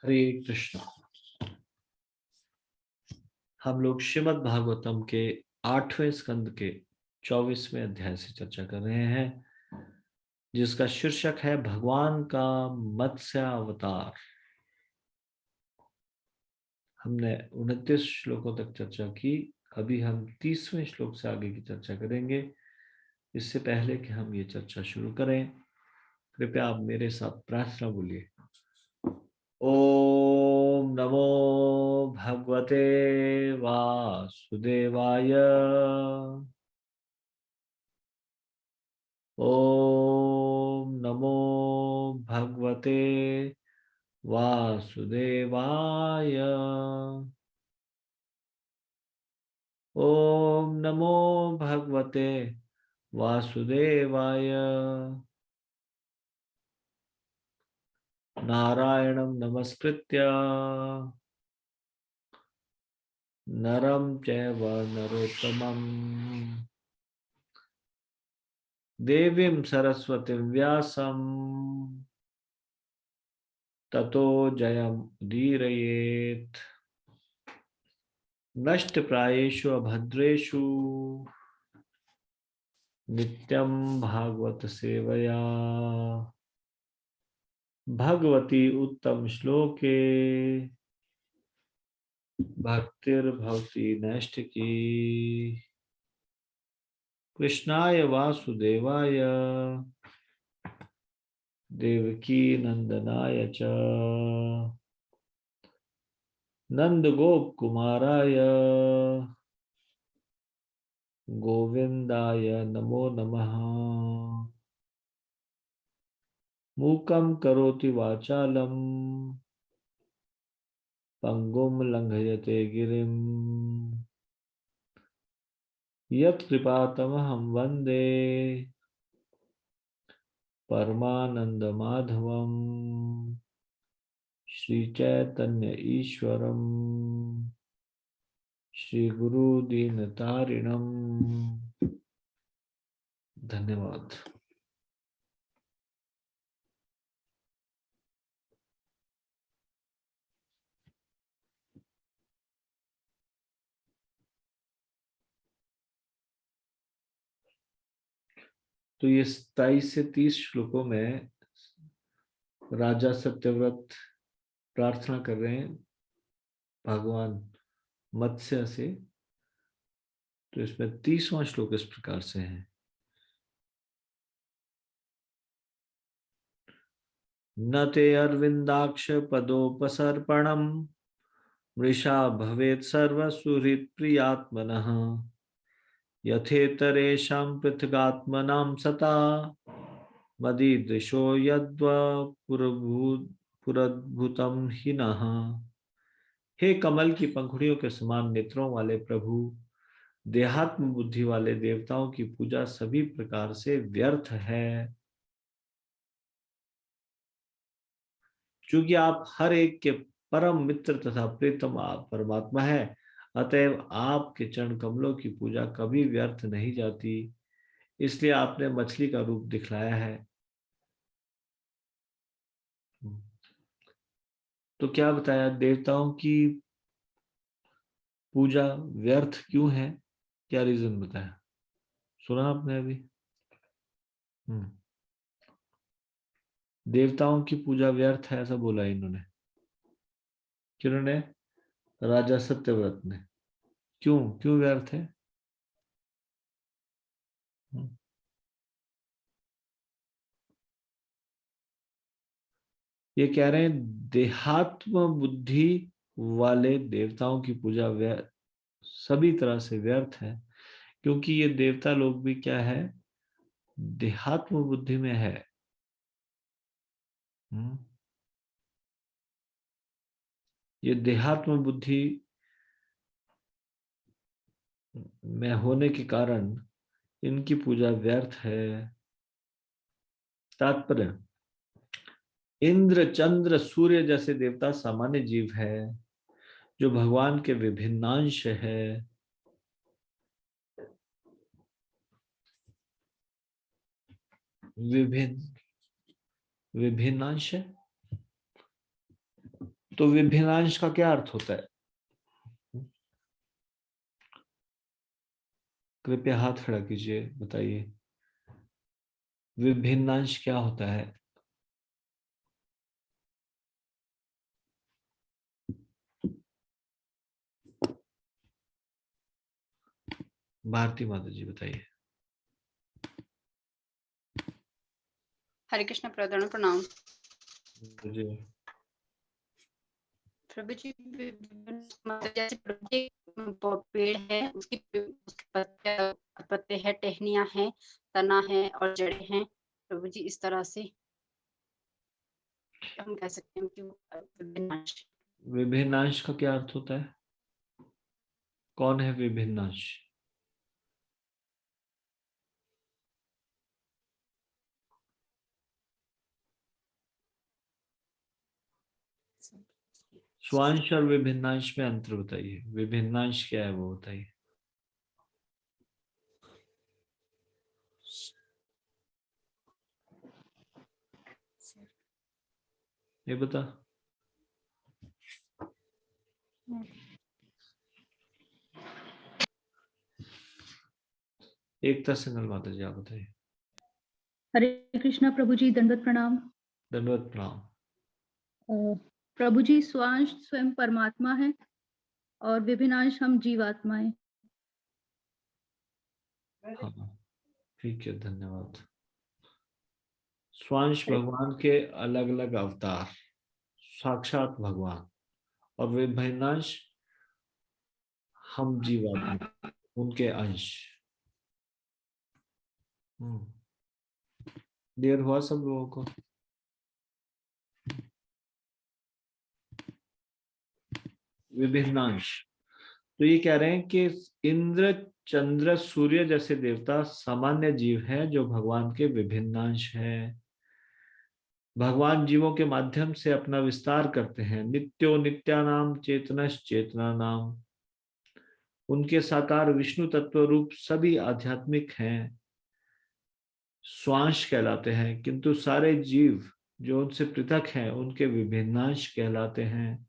हरे कृष्ण। हम लोग श्रीमद् भागवतम के 8वें स्कंद के 24वें अध्याय से चर्चा कर रहे हैं, जिसका शीर्षक है भगवान का मत्स्य अवतार। हमने 29 श्लोकों तक चर्चा की। अभी हम 30वें श्लोक से आगे की चर्चा करेंगे। इससे पहले कि हम ये चर्चा शुरू करें, कृपया आप मेरे साथ प्रार्थना बोलिए। ओम नमो भगवते वासुदेवाय। ओम नमो भगवते वासुदेवाय। ओम नमो भगवते वासुदेवाय। नारायणं नमस्कृत्य नरं चैव नरोत्तमम् देवीं सरस्वतीं व्यासं ततो जयमुदीरयेत्। नष्टप्रायेषु अभद्रेषु नित्यं भागवत सेवया भगवती उत्तम श्लोके भक्तिर्भवति नैष्ठिकी। कृष्णाय वासुदेवाय देवकी नंदनाय च नंदगोप कुमाराय गोविंदाय नमो नमः। मूकं करोति वाचालं पंगुं लंघयते गिरिं यत्कृपातमहं वन्दे परमानन्दमाधवम्। श्रीचैतन्य ईश्वरम् श्री गुरु दीनतारिणम्। धन्यवाद। तो ये 27 से 30 श्लोकों में राजा सत्यव्रत प्रार्थना कर रहे हैं भगवान मत्स्य से। तो इसमें 30वां श्लोक इस प्रकार से है। न ते अरविंदाक्ष पदोपसर्पणम् मृषा भवेत् सर्वसुहृत् प्रियात्मनः यथेतरेषां पृथगात्मनां सता मदीदृशो पुरद्भुतं हि नः। हे कमल की पंखुड़ियों के समान नेत्रों वाले प्रभु, देहात्म बुद्धि वाले देवताओं की पूजा सभी प्रकार से व्यर्थ है। क्योंकि आप हर एक के परम मित्र तथा प्रीतम आप परमात्मा है, अतएव आपके चरण कमलों की पूजा कभी व्यर्थ नहीं जाती। इसलिए आपने मछली का रूप दिखलाया है। तो क्या बताया, देवताओं की पूजा व्यर्थ क्यों है, क्या रीजन बताया, सुना आपने अभी। देवताओं की पूजा व्यर्थ है ऐसा बोला इन्होंने। किन्होंने? राजा सत्यव्रत ने। क्यों क्यों व्यर्थ है? ये कह रहे हैं देहात्म बुद्धि वाले देवताओं की पूजा सभी तरह से व्यर्थ है, क्योंकि ये देवता लोग भी क्या है, देहात्म बुद्धि में है। ये देहात्म बुद्धि में होने के कारण इनकी पूजा व्यर्थ है। तात्पर्य, इंद्र चंद्र सूर्य जैसे देवता सामान्य जीव है जो भगवान के विभिन्नांश है। विभिन्न विभिन्नांश है, तो विभिन्नांश का क्या अर्थ होता है? कृपया हाथ खड़ा कीजिए, बताइए विभिन्नांश क्या होता है? भारती माता जी बताइए। हरे कृष्ण प्रदान प्रणाम। जी प्रभु जी, मतलब जैसे प्रभु जी पेड़ है, उसकी उसके पत्ते है, टहनियां हैं, तना है और जड़ें हैं। प्रभु जी इस तरह से हम कह सकते हैं कि विभिन्नांश। विभिन्नांश का क्या अर्थ होता है? कौन है विभिन्नांश? स्वांश और विभिन्नांश में अंतर बताइए। विभिन्नांश क्या है वो बताइए। ये बता। एकता सिंगल माता जी आप बताइए। हरे कृष्णा प्रभु जी, दंडवत प्रणाम। दंडवत प्रणाम। प्रभु जी, स्वांश स्वयं परमात्मा है और विभिन्नांश हम जीवात्माएं। हाँ ठीक है, धन्यवाद। स्वांश भगवान के अलग अलग अवतार, साक्षात भगवान, और विभिन्नांश हम जीवात्मा, उनके अंश। क्लियर हुआ सब लोगों को? विभिन्नांश, तो ये कह रहे हैं कि इंद्र, चंद्र, सूर्य जैसे देवता सामान्य जीव हैं जो भगवान के विभिन्नांश हैं। भगवान जीवों के माध्यम से अपना विस्तार करते हैं। नित्यो नित्यानाम चेतनश् चेतना नाम, उनके साकार विष्णु तत्व रूप सभी आध्यात्मिक हैं, स्वांश कहलाते हैं, किंतु सारे जीव जो उनसे पृथक हैं उनके विभिन्नांश कहलाते हैं।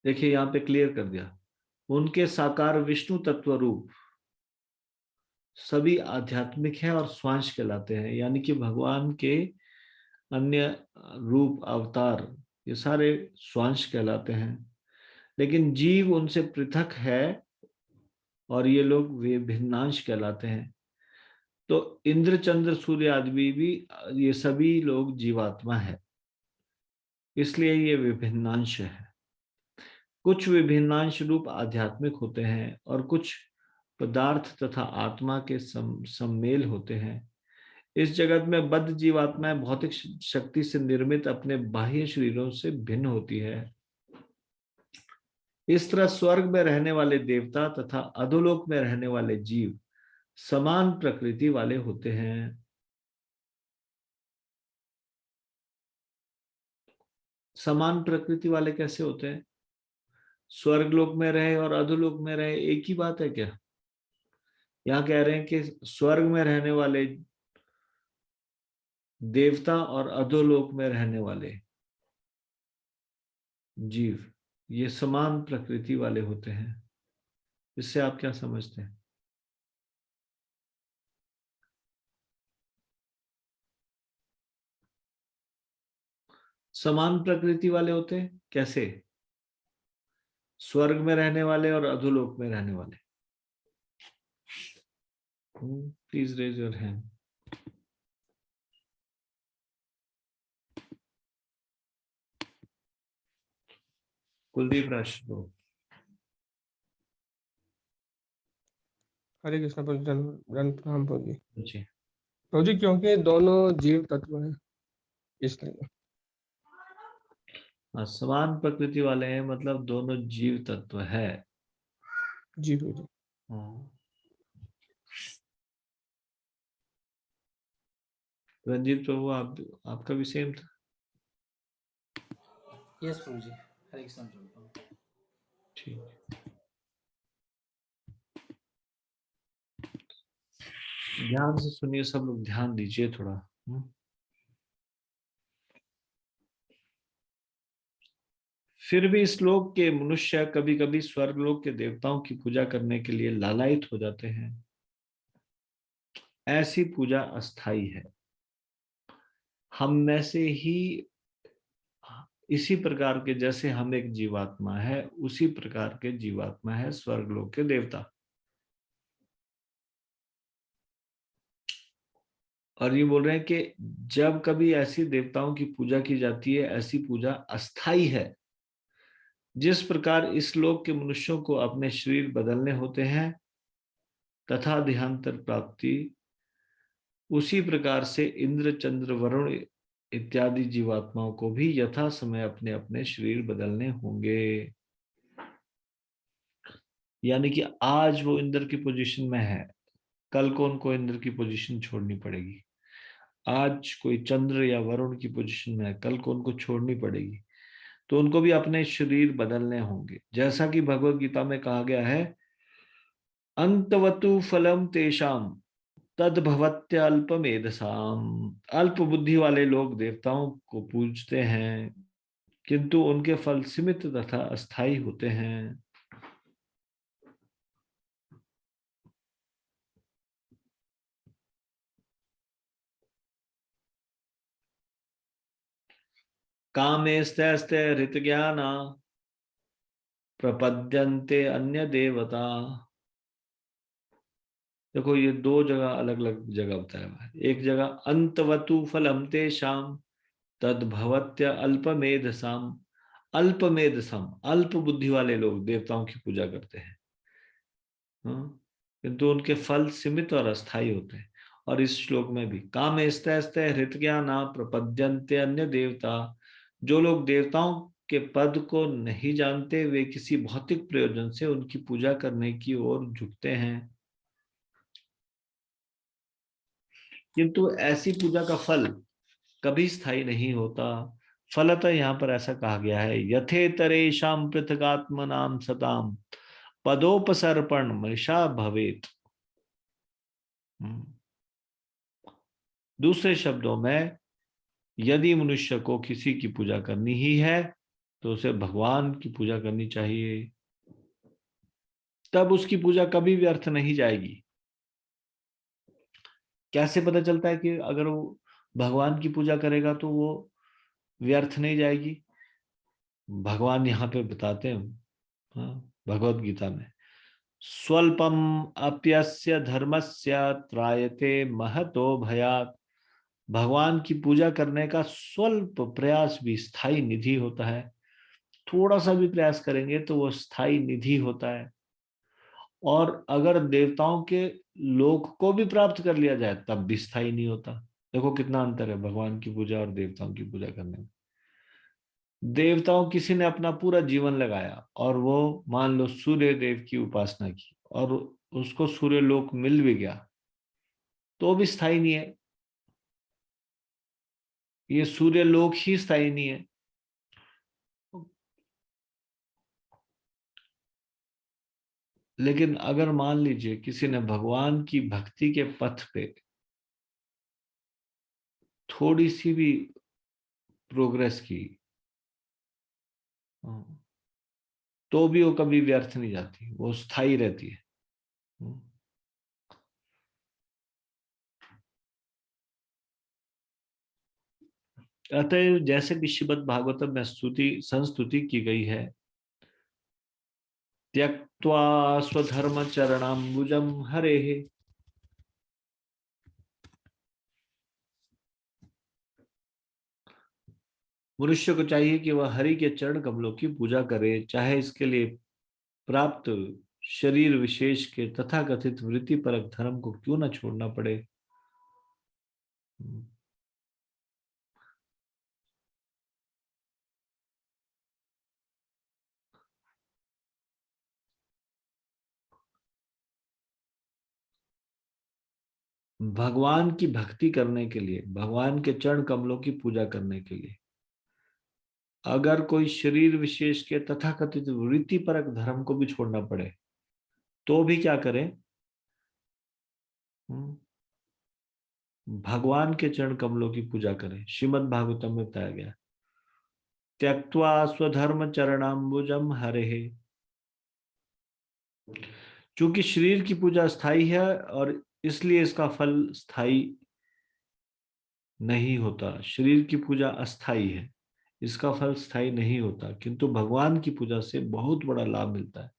देखिए यहाँ पे क्लियर कर दिया, उनके साकार विष्णु तत्व रूप सभी आध्यात्मिक हैं और स्वांश कहलाते हैं, यानी कि भगवान के अन्य रूप अवतार ये सारे स्वांश कहलाते हैं, लेकिन जीव उनसे पृथक है और ये लोग विभिन्नांश कहलाते हैं। तो इंद्र, चंद्र, सूर्य आदि भी ये सभी लोग जीवात्मा है, इसलिए ये विभिन्नांश है। कुछ विभिन्नांश रूप आध्यात्मिक होते हैं और कुछ पदार्थ तथा आत्मा के सम्मेल होते हैं। इस जगत में बद्ध जीवात्माएं भौतिक शक्ति से निर्मित अपने बाह्य शरीरों से भिन्न होती है। इस तरह स्वर्ग में रहने वाले देवता तथा अधोलोक में रहने वाले जीव समान प्रकृति वाले होते हैं। समान प्रकृति वाले कैसे होते हैं? स्वर्ग लोक में रहे और अधोलोक में रहे एक ही बात है क्या? यहाँ कह रहे हैं कि स्वर्ग में रहने वाले देवता और अधोलोक में रहने वाले जीव ये समान प्रकृति वाले होते हैं। इससे आप क्या समझते हैं? समान प्रकृति वाले होते हैं कैसे? स्वर्ग में रहने वाले और अधोलोक में रहने वाले। Please raise your hand. Kuldeep राष्ट्र। हरे कृष्ण प्रभु प्रणाम प्रभु जी। जी प्रभु जी, क्योंकि दोनों जीव तत्व हैं इसलिए। समान प्रकृति वाले हैं मतलब दोनों जीव तत्व है। जी प्रभु जी। रंजीत प्रभु आपका भी सेम था? यस प्रभु जी, हरे कृष्ण प्रभु। ठीक, ध्यान से सुनिए सब लोग, ध्यान दीजिए थोड़ा। फिर भी इस लोक के मनुष्य कभी कभी स्वर्गलोक के देवताओं की पूजा करने के लिए लालायित हो जाते हैं। ऐसी पूजा अस्थाई है। हम में से ही इसी प्रकार के, जैसे हम एक जीवात्मा है, उसी प्रकार के जीवात्मा है स्वर्गलोक के देवता। और ये बोल रहे हैं कि जब कभी ऐसी देवताओं की पूजा की जाती है, ऐसी पूजा अस्थाई है। जिस प्रकार इस लोक के मनुष्यों को अपने शरीर बदलने होते हैं तथा देहांतर प्राप्ति, उसी प्रकार से इंद्र, चंद्र, वरुण इत्यादि जीवात्माओं को भी यथा समय अपने अपने शरीर बदलने होंगे। यानी कि आज वो इंद्र की पोजीशन में है, कल को उनको इंद्र की पोजीशन छोड़नी पड़ेगी। आज कोई चंद्र या वरुण की पोजीशन में है, कल को उनको छोड़नी पड़ेगी। तो उनको भी अपने शरीर बदलने होंगे। जैसा कि भगवत गीता में कहा गया है, अंतवतु फलम तेषाम तद्भवत्यल्पमेधसाम। अल्प बुद्धि वाले लोग देवताओं को पूजते हैं, किंतु उनके फल सीमित तथा अस्थायी होते हैं। कामेस्तैस्ते हृतज्ञाना प्रपद्यन्ते अन्य देवता। देखो ये दो जगह अलग अलग जगह बताया हुआ है। एक जगह अंतवतु फलम तेषाम तद्भवत्य अल्पमेधसाम। अल्पमेधसम, अल्प बुद्धि वाले लोग देवताओं की पूजा करते हैं, किंतु उनके फल सीमित और अस्थायी होते हैं। और इस श्लोक में भी कामेस्तैस्ते हृतज्ञाना प्रपद्यन्ते अन्य देवता। जो लोग देवताओं के पद को नहीं जानते, वे किसी भौतिक प्रयोजन से उनकी पूजा करने की ओर झुकते हैं, किंतु ऐसी पूजा का फल कभी स्थायी नहीं होता। फलतः यहाँ पर ऐसा कहा गया है, यथेतरेषां पृथगात्मनां सताम पदोपसर्पण मृषा भवेत। दूसरे शब्दों में, यदि मनुष्य को किसी की पूजा करनी ही है तो उसे भगवान की पूजा करनी चाहिए, तब उसकी पूजा कभी व्यर्थ नहीं जाएगी। कैसे पता चलता है कि अगर वो भगवान की पूजा करेगा तो वो व्यर्थ नहीं जाएगी? भगवान यहाँ पे बताते हैं, भगवत गीता में, स्वल्पम अप्यस्य धर्मस्य त्रायते महतो भयात्। भगवान की पूजा करने का स्वल्प प्रयास भी स्थायी निधि होता है। थोड़ा सा भी प्रयास करेंगे तो वो स्थायी निधि होता है। और अगर देवताओं के लोक को भी प्राप्त कर लिया जाए तब भी स्थायी नहीं होता। देखो कितना अंतर है भगवान की पूजा और देवताओं की पूजा करने में। देवताओं, किसी ने अपना पूरा जीवन लगाया और वो मान लो सूर्य देव की उपासना की और उसको सूर्य लोक मिल भी गया, तो भी स्थायी नहीं है। ये सूर्य लोक ही स्थायी नहीं है। लेकिन अगर मान लीजिए किसी ने भगवान की भक्ति के पथ पे थोड़ी सी भी प्रोग्रेस की, तो भी वो कभी व्यर्थ नहीं जाती, वो स्थायी रहती है। अतः जैसे कि श्रीमद् भागवतम में स्तुति संस्तुति की गई है, त्यक्त्वा स्वधर्म चरणाम्बुजम हरेः। मनुष्य को चाहिए कि वह हरि के चरण कमलों की पूजा करे, चाहे इसके लिए प्राप्त शरीर विशेष के तथाकथित वृत्ति परक धर्म को क्यों न छोड़ना पड़े। भगवान की भक्ति करने के लिए, भगवान के चरण कमलों की पूजा करने के लिए अगर कोई शरीर विशेष के तथाकथित वृत्ति परक धर्म को भी छोड़ना पड़े तो भी क्या करें? भगवान के चरण कमलों की पूजा करें। श्रीमद् भागवतम में बताया गया, त्यक्त्वा स्वधर्म चरणाम्बुजम हरेः। चूंकि शरीर की पूजा स्थायी है और इसलिए इसका फल स्थायी नहीं होता। शरीर की पूजा अस्थाई है, इसका फल स्थायी नहीं होता, किंतु भगवान की पूजा से बहुत बड़ा लाभ मिलता है।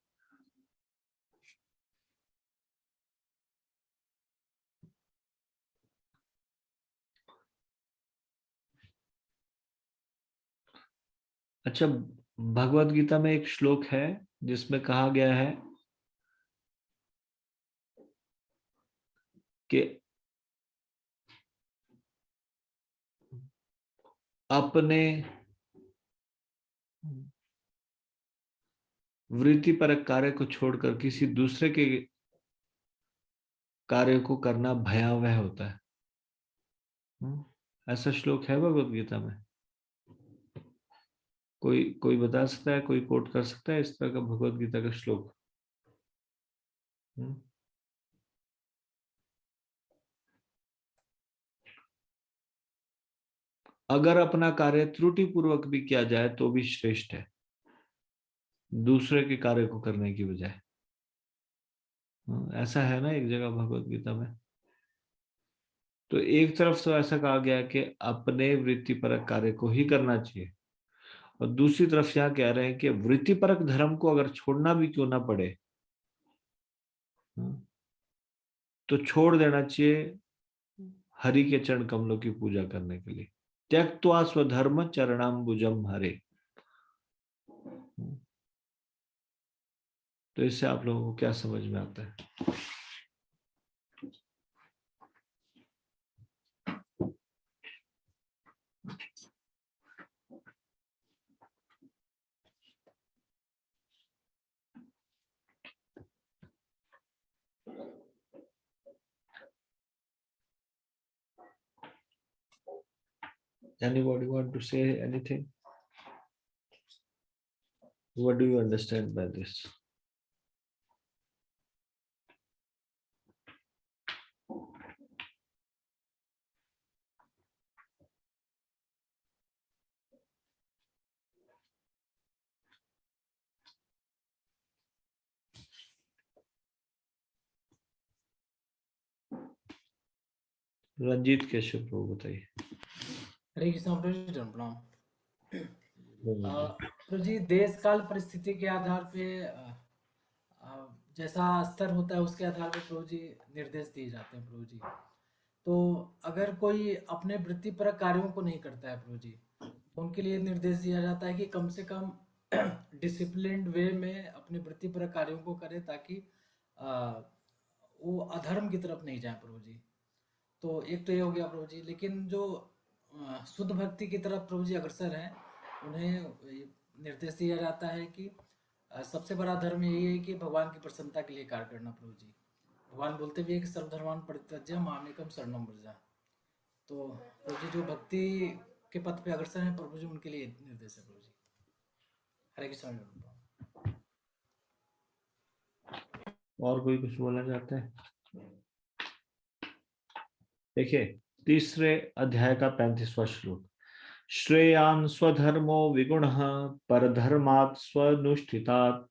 अच्छा, भगवत गीता में एक श्लोक है जिसमें कहा गया है कि अपने वृत्तिपरक कार्य को छोड़कर किसी दूसरे के कार्य को करना भयावह होता है। ऐसा श्लोक है भगवत गीता में? कोई बता सकता है, कोई कोट कर सकता है इस तरह का भगवत गीता का श्लोक? अगर अपना कार्य त्रुटि पूर्वक भी किया जाए तो भी श्रेष्ठ है, दूसरे के कार्य को करने की बजाय। ऐसा है ना एक जगह भगवत गीता में। तो एक तरफ तो ऐसा कहा गया कि अपने वृत्तिपरक कार्य को ही करना चाहिए, और दूसरी तरफ यहाँ कह रहे हैं कि वृत्तिपरक धर्म को अगर छोड़ना भी क्यों ना पड़े तो छोड़ देना चाहिए हरि के चरण कमलों की पूजा करने के लिए। त्यक्त्वा स्वधर्म चरणाम्बुजम हरे। तो इससे आप लोगों को क्या समझ में आता है? Anybody want to say anything? What do you understand by this? Ranjit Keshav प्रभु बताइए। हरे कृष्ण प्रभु जी, प्रणाम। प्रभु जी, देश काल परिस्थिति के आधार पे जैसा स्तर होता है उसके आधार पर प्रभु जी निर्देश दिए जाते हैं प्रभु जी। तो अगर कोई अपने वृत्तिपरक कार्यों को नहीं करता है प्रभु जी, तो उनके लिए निर्देश दिया जाता है कि कम से कम डिसिप्लिन्ड वे में अपने वृत्तिपरक कार्यों को करे, ताकि वो अधर्म की तरफ नहीं जाए प्रभु जी। तो एक तो ये हो गया प्रभु जी। लेकिन जो शुद्ध भक्ति की तरफ प्रभु जी अग्रसर है, उन्हें निर्देश दिया जाता है कि सबसे बड़ा धर्म यही है कि भगवान की प्रसन्नता के लिए कार्य करना प्रभु जी। भगवान बोलते भी है कि सर्वधर्मान् परित्यज्य मामेकं शरणं व्रज। तो प्रभु जी जो भक्ति के पथ पे अग्रसर हैं प्रभु जी, उनके लिए निर्देश है प्रभु जी। हरे कृष्ण। और कोई कुछ बोलना चाहते हैं? देखिए, तीसरे अध्याय का 35वां श्लोक। श्रेयान् स्वधर्मो विगुणः परधर्मात् स्वनुष्ठितात्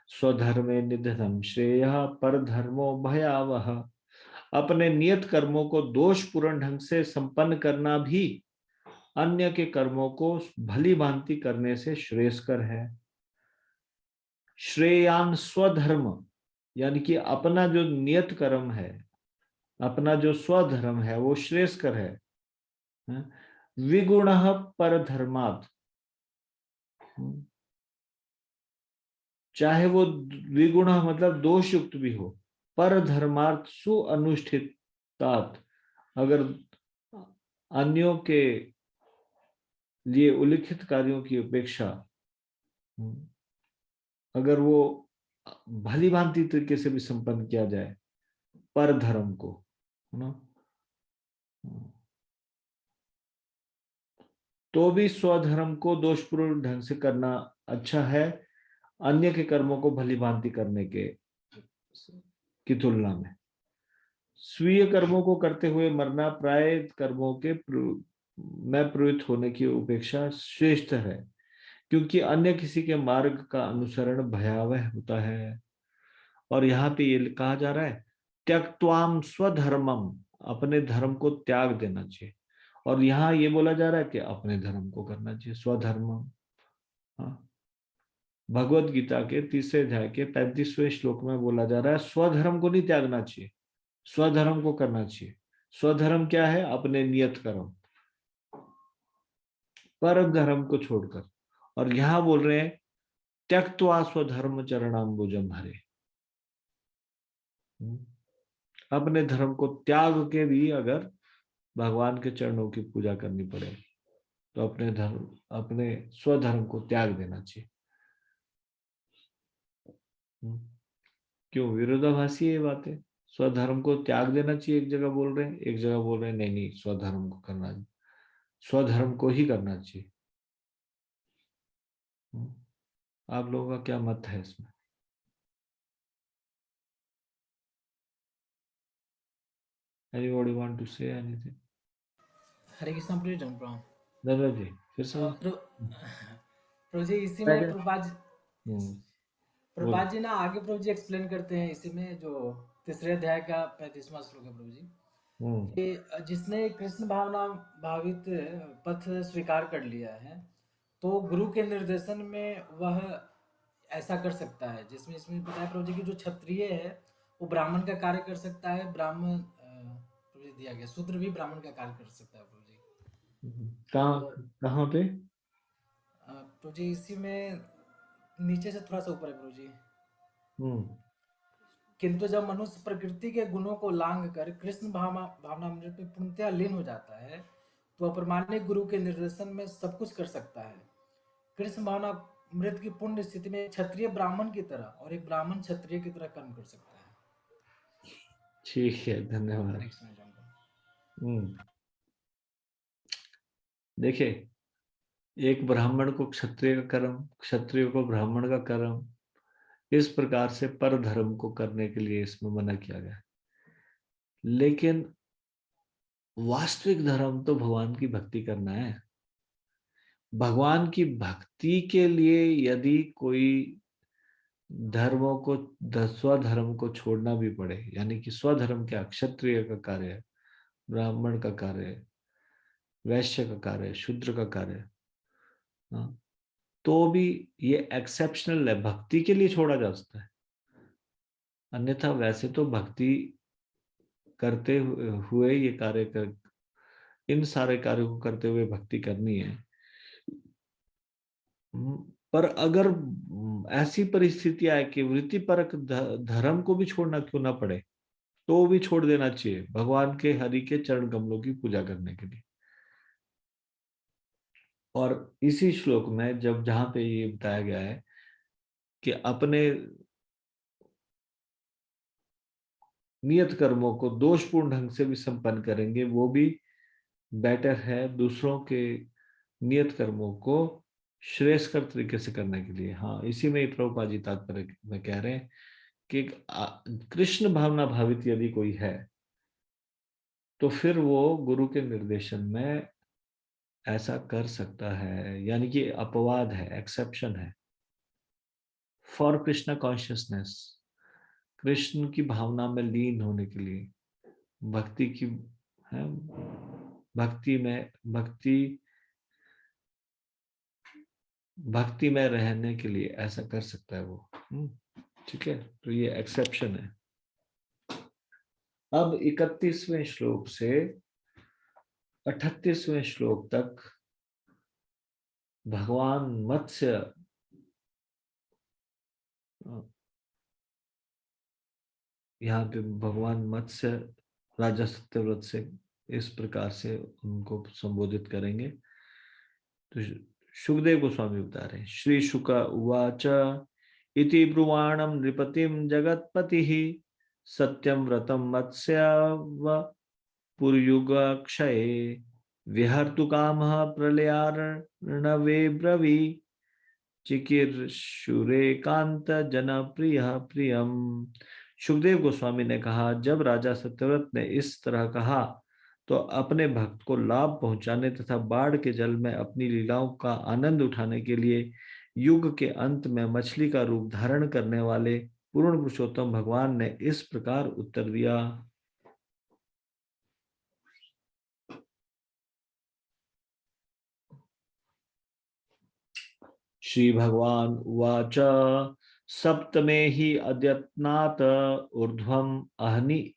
स्वधर्मे निधनं श्रेयः परधर्मो भयावह। अपने नियत कर्मों को दोषपूर्ण ढंग से संपन्न करना भी अन्य के कर्मों को भली भांति करने से श्रेयस्कर है। श्रेयान स्वधर्म यानी कि अपना जो नियत कर्म है, अपना जो स्वधर्म है वो श्रेयस्कर है। विगुणः परधर्मात्, चाहे वो विगुण मतलब दोष युक्त भी हो, परधर्मार्थ सुअनुष्ठितात, अगर अन्यों के लिए उल्लिखित कार्यों की अपेक्षा अगर वो भली भांति तरीके से भी संपन्न किया जाए पर धर्म को, है ना, तो भी स्वधर्म को दोषपूर्ण ढंग से करना अच्छा है अन्य के कर्मों को भली भांति करने के की तुलना में। स्वीय कर्मों को करते हुए मरना प्राय कर्मों के में प्रवृत्त होने की उपेक्षा श्रेष्ठ है। क्योंकि अन्य किसी के मार्ग का अनुसरण भयावह होता है। और यहाँ पे ये कहा जा रहा है त्यक्त्वाम स्वधर्मम, अपने धर्म को त्याग देना चाहिए। और यहाँ ये बोला जा रहा है कि अपने धर्म को करना चाहिए, स्वधर्मम। हाँ, भगवत गीता के 3 अध्याय के 35वें श्लोक में बोला जा रहा है स्वधर्म को नहीं त्यागना चाहिए, स्वधर्म को करना चाहिए। स्वधर्म क्या है? अपने नियत कर्म, परम धर्म को छोड़कर। और यहां बोल रहे हैं त्यक्त्वा स्वधर्म चरणाम्बुजम हरे, अपने धर्म को त्याग के भी अगर भगवान के चरणों की पूजा करनी पड़े तो अपने स्वधर्म को त्याग देना चाहिए। क्यों विरोधाभासी ये बातें? स्वधर्म को त्याग देना चाहिए एक जगह बोल रहे हैं, एक जगह बोल रहे हैं नहीं नहीं स्वधर्म को करना, स्वधर्म को ही करना चाहिए। आप लोगों का क्या मत है इसमें? Anybody want to say anything? हरे कृष्ण प्रिय जन प्रणाम। दादा जी फिर से प्रभु जी इसी में प्रभुपाद जी ना आगे प्रभु जी एक्सप्लेन करते हैं इसी में, जो 3 अध्याय का 35वां श्लोक है प्रभु जी, कि जिसने कृष्ण भावना भावित पथ स्वीकार कर लिया है तो गुरु के निर्देशन में वह ऐसा कर सकता है। जिसमें इसमें बताया प्रभु जी कि जो क्षत्रिय है वो ब्राह्मण का कार्य कर सकता है, ब्राह्मण प्रभु जी दिया गया शूद्र भी ब्राह्मण का कार्य कर सकता है प्रभु जी। कहाँ पे? प्रभु जी इसी में नीचे से थोड़ा सा ऊपर है प्रभु जी। किंतु जब मनुष्य प्रकृति के गुणों को लांघ कर कृष्ण भावनामृत में पूर्णतया लीन हो जाता है तो अप्रमाणिक गुरु के निर्देशन में सब कुछ कर सकता है। कृष्ण भावनामृत की पूर्ण स्थिति में क्षत्रिय ब्राह्मण की तरह और एक ब्राह्मण क्षत्रिय की तरह कर्म कर सकता है। ठीक है, धन्यवाद। देखिए, एक ब्राह्मण को क्षत्रिय का कर्म, क्षत्रिय को ब्राह्मण का कर्म, इस प्रकार से पर धर्म को करने के लिए इसमें मना किया गया। लेकिन वास्तविक धर्म तो भगवान की भक्ति करना है। भगवान की भक्ति के लिए यदि कोई धर्मों को, स्वधर्म को छोड़ना भी पड़े, यानी कि स्वधर्म क्या? क्षत्रिय का कार्य है, ब्राह्मण का कार्य है, वैश्य का कार्य है, शूद्र का कार्य है, तो भी ये एक्सेप्शनल है, भक्ति के लिए छोड़ा जा सकता है। अन्यथा वैसे तो भक्ति करते हुए ये कार्य कर, इन सारे कार्यों को करते हुए भक्ति करनी है। पर अगर ऐसी परिस्थिति आए कि वृत्तिपरक धर्म को भी छोड़ना क्यों ना पड़े तो भी छोड़ देना चाहिए भगवान के हरि के चरण कमलों की पूजा करने के लिए। और इसी श्लोक में जहां पे ये बताया गया है कि अपने नियत कर्मों को दोषपूर्ण ढंग से भी संपन्न करेंगे, वो भी बेटर है दूसरों के नियत कर्मों को श्रेष्ठकर तरीके से करने के लिए। हाँ, इसी में प्रभुपाद जी तात्पर्य में कह रहे हैं कि कृष्ण भावना भावित यदि कोई है तो फिर वो गुरु के निर्देशन में ऐसा कर सकता है, यानी कि अपवाद है, एक्सेप्शन है। फॉर कृष्ण कॉन्शियसनेस, कृष्ण की भावना में लीन होने के लिए, भक्ति की है, भक्ति में रहने के लिए ऐसा कर सकता है वो। ठीक है, तो ये एक्सेप्शन है। अब 31वें श्लोक से 38वें श्लोक तक भगवान मत्स्य यहाँ पे भगवान मत्स्य राजा सत्यव्रत से इस प्रकार से उनको संबोधित करेंगे। तो सुखदेव गोस्वामी बता रहे हैं, श्री शुक उवाच इति ब्रुवाणं नृपतिं जगत्पतिः सत्यं व्रतं मत्स्यव पुर्युगक्षये विहर्तु कामः प्रलयार्णवे ब्रवी चिकीर्षुरेकांत जनप्रियः प्रियम। सुखदेव गोस्वामी ने कहा, जब राजा सत्यव्रत ने इस तरह कहा तो अपने भक्त को लाभ पहुंचाने तथा बाढ़ के जल में अपनी लीलाओं का आनंद उठाने के लिए युग के अंत में मछली का रूप धारण करने वाले पूर्ण पुरुषोत्तम भगवान ने इस प्रकार उत्तर दिया। श्री भगवान उवाच सप्तमे हि अद्यत्नात् ऊर्ध्वम् अहनि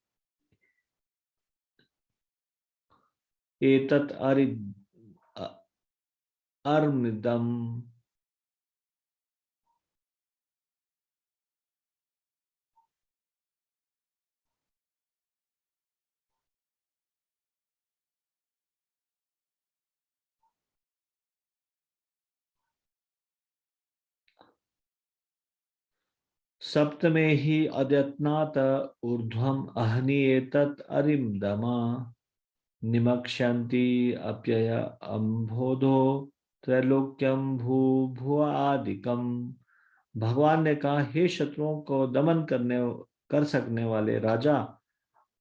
एतत् अर्मिदम्। सप्तमे हि अद्यत्नात् ऊर्ध्वम् अहनि एतत् अरिमदमा निमक्ष्यन्ति अप्यय अम्भोधो त्रैलोक्यम भूभुआदिकम। भगवान ने कहा, हे शत्रुओं को दमन कर सकने वाले राजा,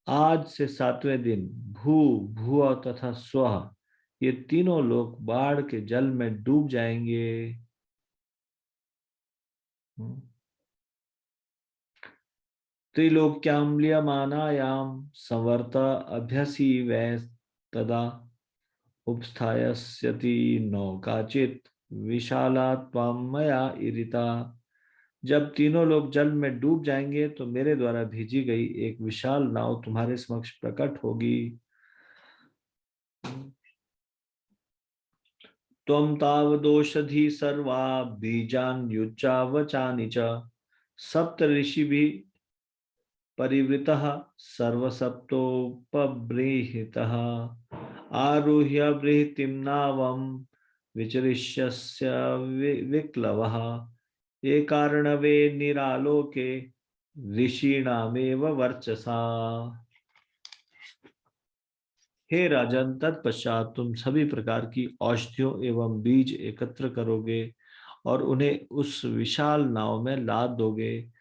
आज से 7वें दिन भू भुआ तथा स्वः ये तीनों लोग बाढ़ के जल में डूब जाएंगे। त्रिलोक्याम लियमानायाम संवर्त अभ्यसी वै तदा उपस्थायस्यति नौकाचित विशाला त्वां मया इरिता। जब तीनों लोग जल में डूब जाएंगे तो मेरे द्वारा भेजी गई एक विशाल नाव तुम्हारे समक्ष प्रकट होगी। त्वं तावदौषधि सर्वा बीजान युच्चा वचानि च सप्त ऋषि भी परिवृतः सर्वसप्तोपबृंहितः आरुह्य बृहतीं नावं विचरिष्यस्य विक्लवः एकार्णवे निरालोके ऋषीणामेव वर्चसा। हे राजन, तत्पश्चात तुम सभी प्रकार की औषधियों एवं बीज एकत्र करोगे और उन्हें उस विशाल नाव में लाद दोगे।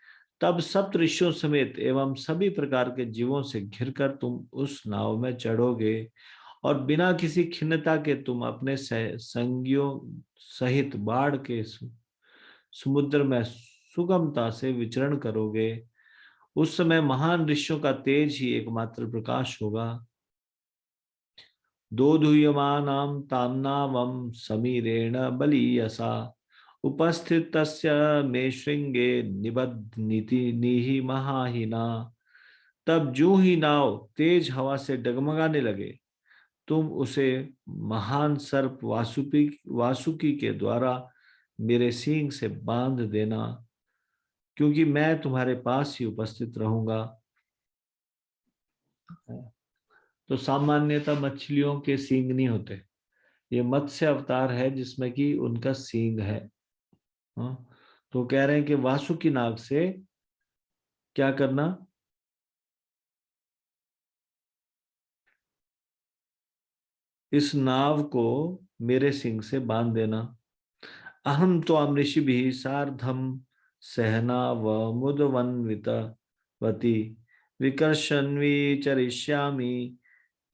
तब सप्त ऋषियों समेत एवं सभी प्रकार के जीवों से घिरकर तुम उस नाव में चढ़ोगे और बिना किसी खिन्नता के तुम अपने संगियों सहित बाढ़ के समुद्र में सुगमता से विचरण करोगे। उस समय महान ऋषियों का तेज ही एकमात्र प्रकाश होगा। दोधूयमानां ताम्नावं समीरेण बलीयसा उपस्थितस्य मे श्रृंगे निबध्नीति निहि महाहिना। तब जो ही नाव तेज हवा से डगमगाने लगे, तुम उसे महान सर्प वासुकी के द्वारा मेरे सींग से बांध देना, क्योंकि मैं तुम्हारे पास ही उपस्थित रहूंगा। तो सामान्यतः मछलियों के सींग नहीं होते, ये मत्स्य अवतार है जिसमें कि उनका सींग है। तो कह रहे हैं कि वासुकी नाग से क्या करना, इस नाव को मेरे सींग से बांध देना। अहम तो अमृषि भी सार्धम सहना व मुदवन्वितवती विकर्षन्वी चरिष्यामि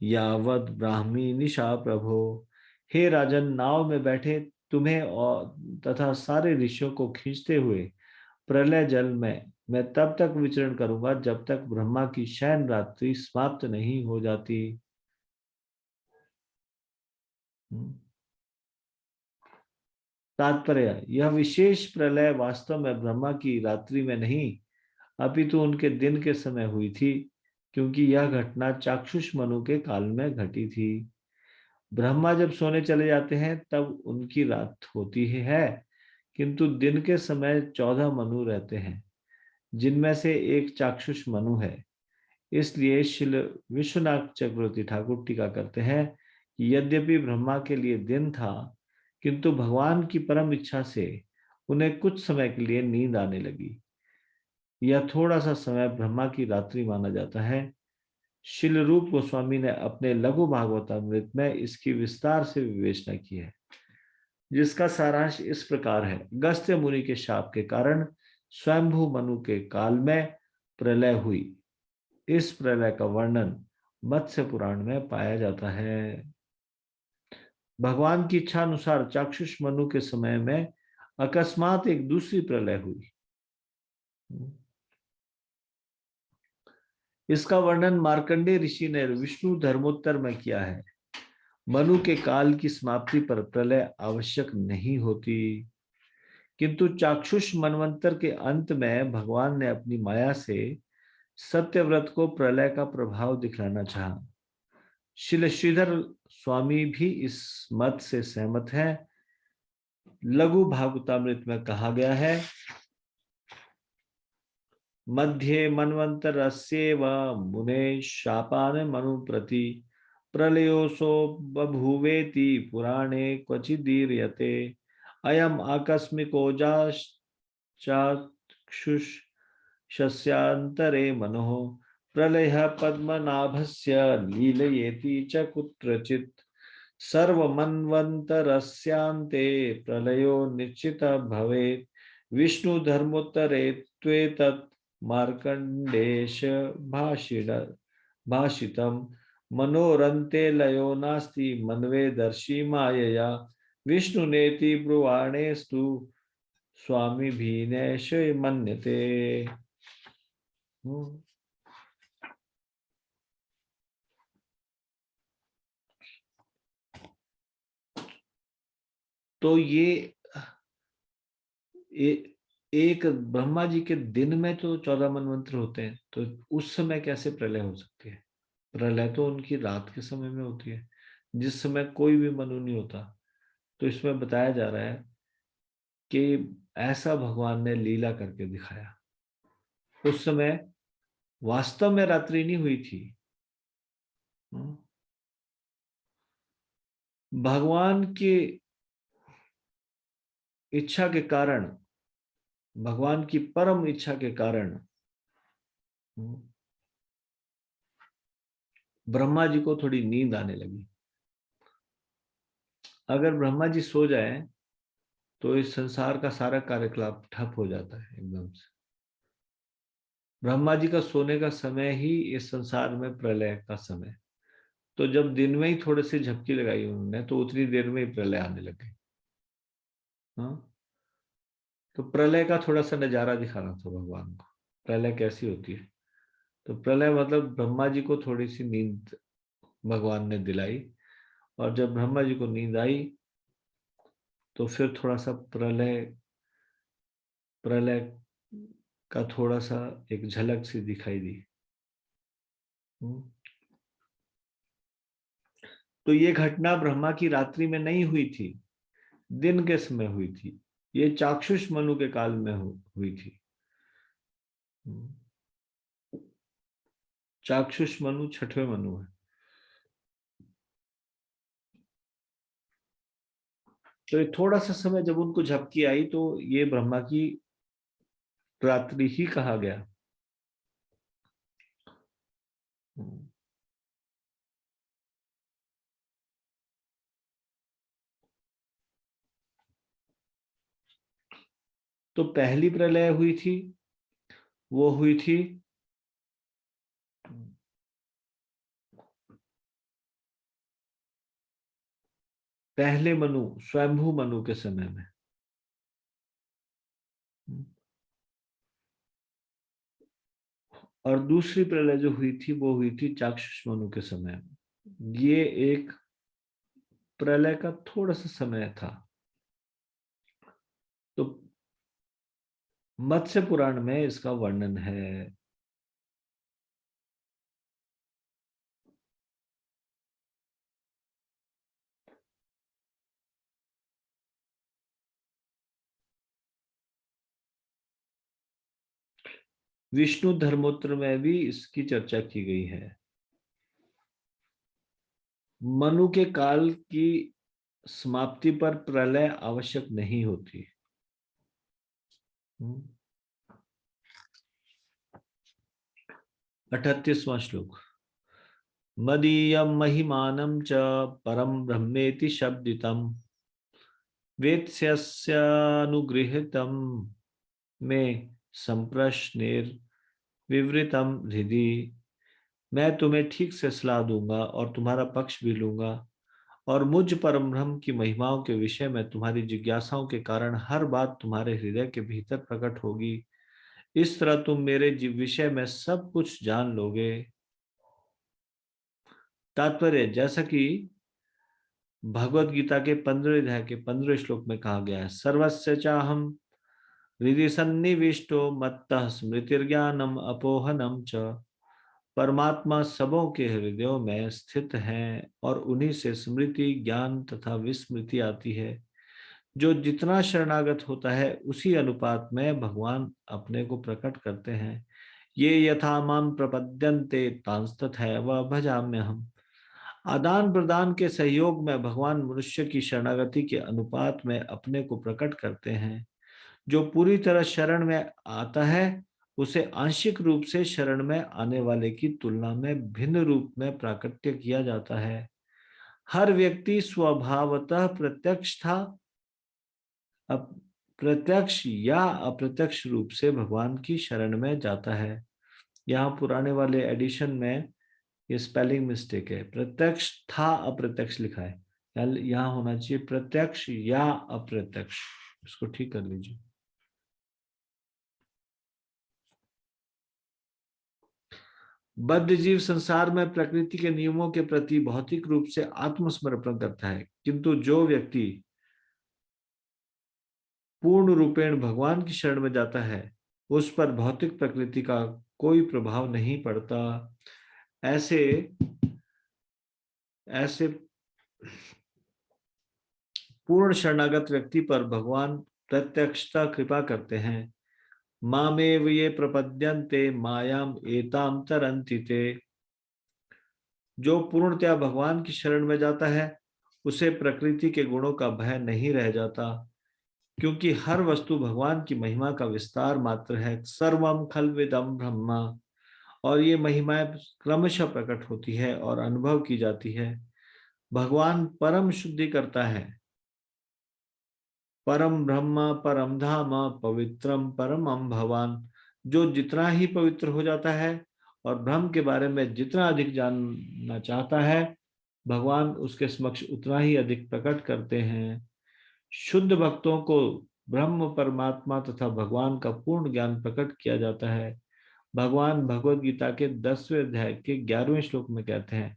यावद ब्राह्मी निशा प्रभो। हे राजन, नाव में बैठे तुम्हें और तथा सारे ऋषियों को खींचते हुए प्रलय जल में मैं तब तक विचरण करूंगा जब तक ब्रह्मा की शयन रात्रि समाप्त नहीं हो जाती। तात्पर्य, यह विशेष प्रलय वास्तव में ब्रह्मा की रात्रि में नहीं अपितु उनके दिन के समय हुई थी, क्योंकि यह घटना चाक्षुष मनु के काल में घटी थी। ब्रह्मा जब सोने चले जाते हैं तब उनकी रात होती है, किंतु दिन के समय 14 मनु रहते हैं, जिनमें से एक चाक्षुष मनु है। इसलिए श्रील विश्वनाथ चक्रवर्ती ठाकुर टीका करते हैं कि यद्यपि ब्रह्मा के लिए दिन था, किंतु भगवान की परम इच्छा से उन्हें कुछ समय के लिए नींद आने लगी। यह थोड़ा सा समय ब्रह्मा की रात्रि माना जाता है। शिल रूप गोस्वामी ने अपने लघु भागवतामृत में इसकी विस्तार से विवेचना की है, जिसका सारांश इस प्रकार है। गस्त्य मुनि के शाप के कारण स्वयंभू मनु के काल में प्रलय हुई। इस प्रलय का वर्णन मत्स्य पुराण में पाया जाता है। भगवान की इच्छा अनुसार चाक्षुष मनु के समय में अकस्मात एक दूसरी प्रलय हुई। इसका वर्णन मार्कंडेय ऋषि ने विष्णु धर्मोत्तर में किया है। मनु के काल की समाप्ति पर प्रलय आवश्यक नहीं होती, किंतु चाक्षुष मनवंतर के अंत में भगवान ने अपनी माया से सत्यव्रत को प्रलय का प्रभाव दिखलाना चाहा। श्रील श्रीधर स्वामी भी इस मत से सहमत हैं। लघु भागवतामृत में कहा गया है, मध्ये मन्वन्तरस्येव मुने शापान मनु प्रति प्रलयोसो बभूवेति पुराणे क्वचिदीर्यते अयम आकस्मिकोजाश्चाक्षुषस्यान्तरे मनोः प्रलयः पद्मनाभस्य लीलयेति च कुत्रचित् सर्वमन्वन्तरस्यान्ते प्रलयो निश्चितः भवेत् विष्णु धर्मोत्तरे त्वेतत् मार्कण्डेश भाषितम् मनोरन्ते लयो नास्ति मन्वे दर्शी मायया विष्णुनेति ब्रुवाणेस्तु स्वामी भीनेश मन्यते। तो ये एक ब्रह्मा जी के दिन में तो 14 मनवंतर होते हैं, तो उस समय कैसे प्रलय हो सकती है? प्रलय तो उनकी रात के समय में होती है, जिस समय कोई भी मनु नहीं होता। तो इसमें बताया जा रहा है कि ऐसा भगवान ने लीला करके दिखाया। उस समय वास्तव में रात्रि नहीं हुई थी। भगवान की इच्छा के कारण, भगवान की परम इच्छा के कारण ब्रह्मा जी को थोड़ी नींद आने लगी। अगर ब्रह्मा जी सो जाए तो इस संसार का सारा कार्यकलाप ठप हो जाता है एकदम से। ब्रह्मा जी का सोने का समय ही इस संसार में प्रलय का समय। तो जब दिन में ही थोड़े से झपकी लगाई उन्होंने, तो उतनी देर में ही प्रलय आने लग गई। तो प्रलय का थोड़ा सा नजारा दिखाना था भगवान को, प्रलय कैसी होती है। तो प्रलय मतलब ब्रह्मा जी को थोड़ी सी नींद भगवान ने दिलाई, और जब ब्रह्मा जी को नींद आई तो फिर थोड़ा सा प्रलय का थोड़ा सा एक झलक सी दिखाई दी। तो ये घटना ब्रह्मा की रात्रि में नहीं हुई थी, दिन के समय हुई थी। ये चाक्षुष मनु के काल में हुई थी। चाक्षुष मनु 6वें मनु है। तो ये थोड़ा सा समय जब उनको झपकी आई तो ये ब्रह्मा की रात्रि ही कहा गया। तो पहली प्रलय हुई थी, वो हुई थी पहले मनु, स्वयंभू मनु के समय में। और दूसरी प्रलय जो हुई थी वो हुई थी चाक्षुष मनु के समय में। ये एक प्रलय का थोड़ा सा समय था। तो मत्स्य पुराण में इसका वर्णन है। विष्णु धर्मोत्तर में भी इसकी चर्चा की गई है। मनु के काल की समाप्ति पर प्रलय आवश्यक नहीं होती। 38वां श्लोक। मदीयं महिमानं च परम ब्रह्मेति शब्दितं वेत्स्यनुगृहीतं मे संप्रश्नेर्विवृतं हृदि मैं तुम्हें ठीक से सलाह दूंगा और तुम्हारा पक्ष भी लूंगा, और मुझ परम ब्रह्म की महिमाओं के विषय में तुम्हारी जिज्ञासाओं के कारण हर बात तुम्हारे हृदय के भीतर प्रकट होगी। इस तरह तुम मेरे विषय में सब कुछ जान लोगे। तात्पर्य, जैसा कि भगवत गीता के 15वें अध्याय के 15वें श्लोक में कहा गया है, सर्वस्य चाहम हृदि सन्निविष्टो मत्तः स्मृतिर्ज्ञानम अपोहनम च। परमात्मा सबों के हृदयों में स्थित हैं और उन्हीं से स्मृति, ज्ञान तथा विस्मृति आती है। जो जितना शरणागत होता है उसी अनुपात में भगवान अपने को प्रकट करते हैं। ये यथा माम प्रपद्यन्ते तांस्तथैव भजाम्यहम्। आदान प्रदान के सहयोग में भगवान मनुष्य की शरणागति के अनुपात में अपने को प्रकट करते हैं। जो पूरी तरह शरण में आता है उसे आंशिक रूप से शरण में आने वाले की तुलना में भिन्न रूप में प्राकट्य किया जाता है। हर व्यक्ति स्वभावतः प्रत्यक्ष या अप्रत्यक्ष रूप से भगवान की शरण में जाता है। यहाँ पुराने वाले एडिशन में ये स्पेलिंग मिस्टेक है, प्रत्यक्ष था अप्रत्यक्ष लिखा है, यहाँ होना चाहिए प्रत्यक्ष या अप्रत्यक्ष। इसको ठीक कर लीजिए। बद्ध जीव संसार में प्रकृति के नियमों के प्रति भौतिक रूप से आत्मसमर्पण करता है, किंतु जो व्यक्ति पूर्ण रूपेण भगवान की शरण में जाता है उस पर भौतिक प्रकृति का कोई प्रभाव नहीं पड़ता। ऐसे पूर्ण शरणागत व्यक्ति पर भगवान प्रत्यक्षता कृपा करते हैं। मामेव ये प्रपद्यन्ते मायाम एताम तरन्ति ते। जो पूर्णतया भगवान की शरण में जाता है उसे प्रकृति के गुणों का भय नहीं रह जाता, क्योंकि हर वस्तु भगवान की महिमा का विस्तार मात्र है। सर्वम खल्विदम ब्रह्मा। और ये महिमाएं क्रमशः प्रकट होती है और अनुभव की जाती है। भगवान परम शुद्धि करता है। परम ब्रह्म परम धाम पवित्रम परमम भवान। जो जितना ही पवित्र हो जाता है और ब्रह्म के बारे में जितना अधिक जानना चाहता है, भगवान उसके समक्ष उतना ही अधिक प्रकट करते हैं। शुद्ध भक्तों को ब्रह्म परमात्मा तथा भगवान का पूर्ण ज्ञान प्रकट किया जाता है। भगवान भगवत गीता के 10वें अध्याय के 11वें श्लोक में कहते हैं,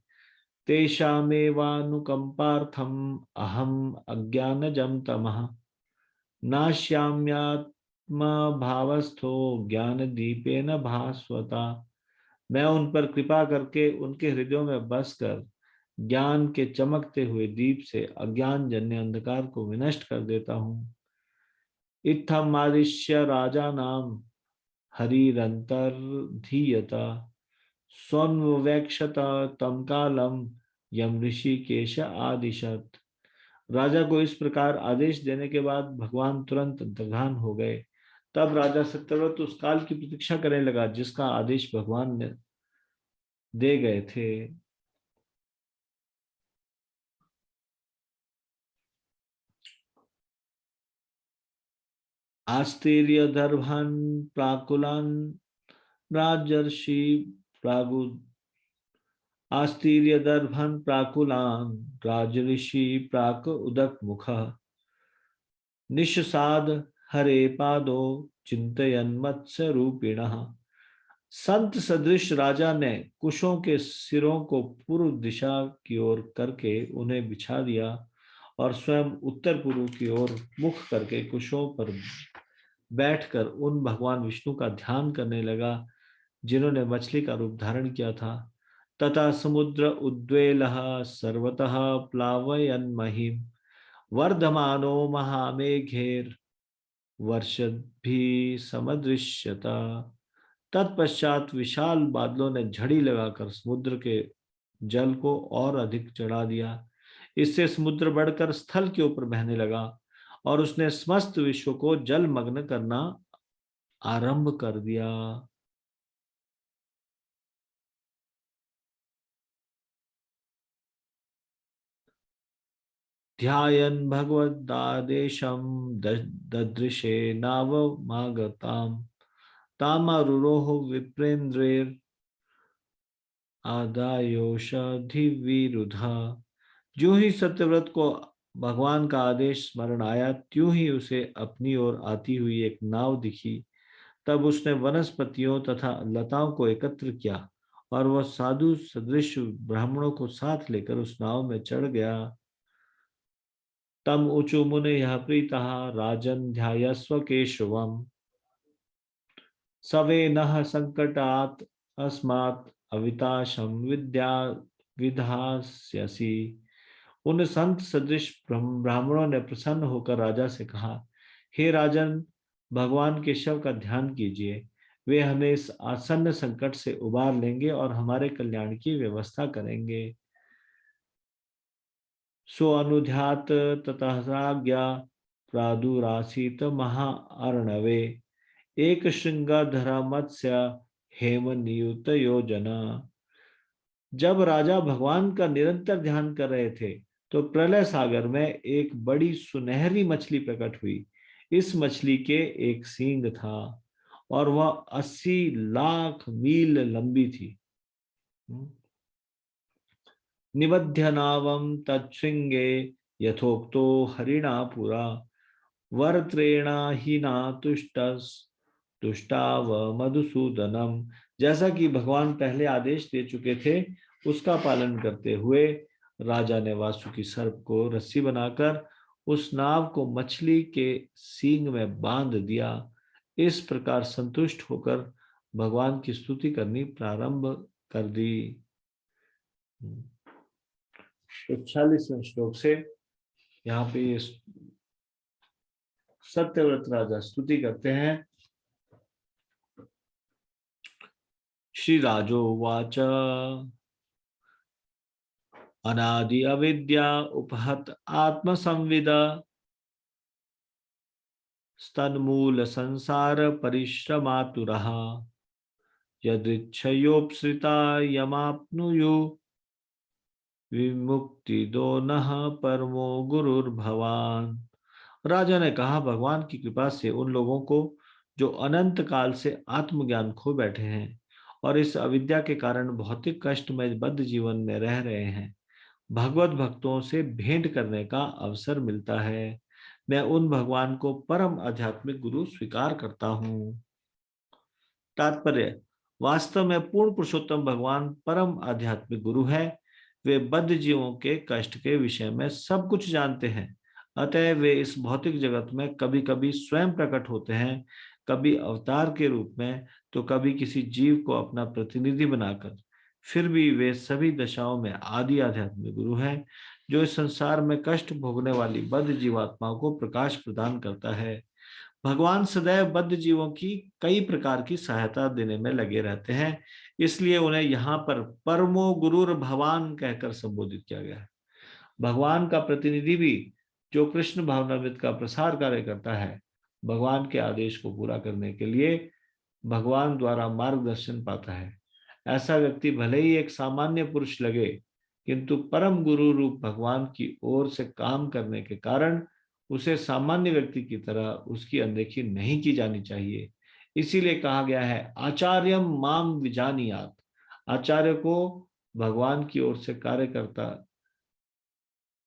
तेषामेवानुकंपार्थम अहम अज्ञानजं तमः नाश्याम्यात्मा भावस्थो ज्ञान दीपेन भास्वता। मैं उन पर कृपा करके उनके हृदयों में बसकर ज्ञान के चमकते हुए दीप से अज्ञान जन्य अंधकार को विनष्ट कर देता हूँ। इत्थम आदिश्य राजा नाम हरिरंतर्धीयता स्वन्वेक्षत तम कालम यम ऋषिकेश आदिशत। राजा को इस प्रकार आदेश देने के बाद भगवान तुरंत अंतर्धान हो गए। तब राजा सत्यव्रत उस काल की प्रतीक्षा करने लगा जिसका आदेश भगवान ने दे गए थे। आस्तीर्य दर्भान प्राकुलान राजर्षि प्रागु आस्तीर्य दर्भन प्राकुलान राजऋषि प्राक उदक मुख निषसाद हरे पादो चिंतयन मत्स्य रूपिणः। संत सदृश राजा ने कुशों के सिरों को पूर्व दिशा की ओर करके उन्हें बिछा दिया और स्वयं उत्तर पूर्व की ओर मुख करके कुशों पर बैठकर उन भगवान विष्णु का ध्यान करने लगा जिन्होंने मछली का रूप धारण किया था। तथा समुद्र उद्वेलः सर्वतः प्लावयन् महिम वर्धमानो महामेघेर वर्षद्भिः समदृश्यता। तत्पश्चात विशाल बादलों ने झड़ी लगाकर समुद्र के जल को और अधिक चढ़ा दिया। इससे समुद्र बढ़कर स्थल के ऊपर बहने लगा और उसने समस्त विश्व को जलमग्न करना आरंभ कर दिया। ध्यायन् भगवदादेशं ददृशे नावमागताम् तामारुरोह विप्रेन्द्रैर् आदायोषधिविरुधा। जो ही सत्यव्रत को भगवान का आदेश स्मरण आया, त्यों ही उसे अपनी ओर आती हुई एक नाव दिखी। तब उसने वनस्पतियों तथा लताओं को एकत्र किया और वह साधु सदृश ब्राह्मणों को साथ लेकर उस नाव में चढ़ गया। तम ऊचु मुने यह प्रीतः राजन ध्यायस्व केशवम सवे नः संकटात् अस्मात् अविताशम विद्या विधास्यसि। उन संत सदृश ब्राह्मणों ने प्रसन्न होकर राजा से कहा, हे राजन, भगवान केशव का ध्यान कीजिए। वे हमें इस आसन्न संकट से उबार लेंगे और हमारे कल्याण की व्यवस्था करेंगे। सो अनुध्यात ततः प्रादुरासीत महाअर्णवे एक श्रृंगाधरा मत्स्य हेम नियुत योजना। जब राजा भगवान का निरंतर ध्यान कर रहे थे तो प्रलय सागर में एक बड़ी सुनहरी मछली प्रकट हुई। इस मछली के एक सींग था और वह 80 लाख मील लंबी थी। निबध्य नावम तत्सिंगे यथोक्तो हरिणा पुरा वरत्रेणा ही ना तुष्टाव मधुसूदनम। जैसा कि भगवान पहले आदेश दे चुके थे, उसका पालन करते हुए राजा ने वासुकी सर्प को रस्सी बनाकर उस नाव को मछली के सींग में बांध दिया। इस प्रकार संतुष्ट होकर भगवान की स्तुति करनी प्रारंभ कर दी। तो 46वें श्लोक से यहाँ पे सत्यव्रत राजा स्तुति करते हैं। श्री राजोवाच अनादि अविद्या उपहत आत्मसंविदा स्तन्मूल संसार परिश्रमातुरः यदृच्छयोप्सृता यमाप्नुयु विमुक्ति दो नः परमो गुरुर्भवान। राजा ने कहा, भगवान की कृपा से उन लोगों को जो अनंत काल से आत्मज्ञान खो बैठे हैं और इस अविद्या के कारण भौतिक कष्ट में बद्ध जीवन में रह रहे हैं, भगवत भक्तों से भेंट करने का अवसर मिलता है। मैं उन भगवान को परम आध्यात्मिक गुरु स्वीकार करता हूँ। तात्पर्य, वास्तव में पूर्ण पुरुषोत्तम भगवान परम आध्यात्मिक गुरु है। वे बद्ध जीवों के कष्ट के विषय में सब कुछ जानते हैं। अतः वे इस भौतिक जगत में कभी कभी स्वयं प्रकट होते हैं, कभी अवतार के रूप में, तो कभी किसी जीव को अपना प्रतिनिधि बनाकर। फिर भी वे सभी दशाओं में आदि आध्यात्मिक गुरु हैं, जो इस संसार में कष्ट भोगने वाली बद्ध जीवात्माओं को प्रकाश प्रदान करता है। भगवान सदैव बद्ध जीवों की कई प्रकार की सहायता देने में लगे रहते हैं, इसलिए उन्हें यहाँ पर परमो गुरुर भवान कहकर संबोधित किया गया है। भगवान का प्रतिनिधि भी, जो कृष्ण भावनामृत का प्रसार कार्य करता है, भगवान के आदेश को पूरा करने के लिए भगवान द्वारा मार्गदर्शन पाता है। ऐसा व्यक्ति भले ही एक सामान्य पुरुष लगे, किंतु परम गुरु रूप भगवान की ओर से काम करने के कारण उसे सामान्य व्यक्ति की तरह उसकी अनदेखी नहीं की जानी चाहिए। इसीलिए कहा गया है, आचार्यम माम विजानीयात। आचार्य को भगवान की ओर से कार्य करता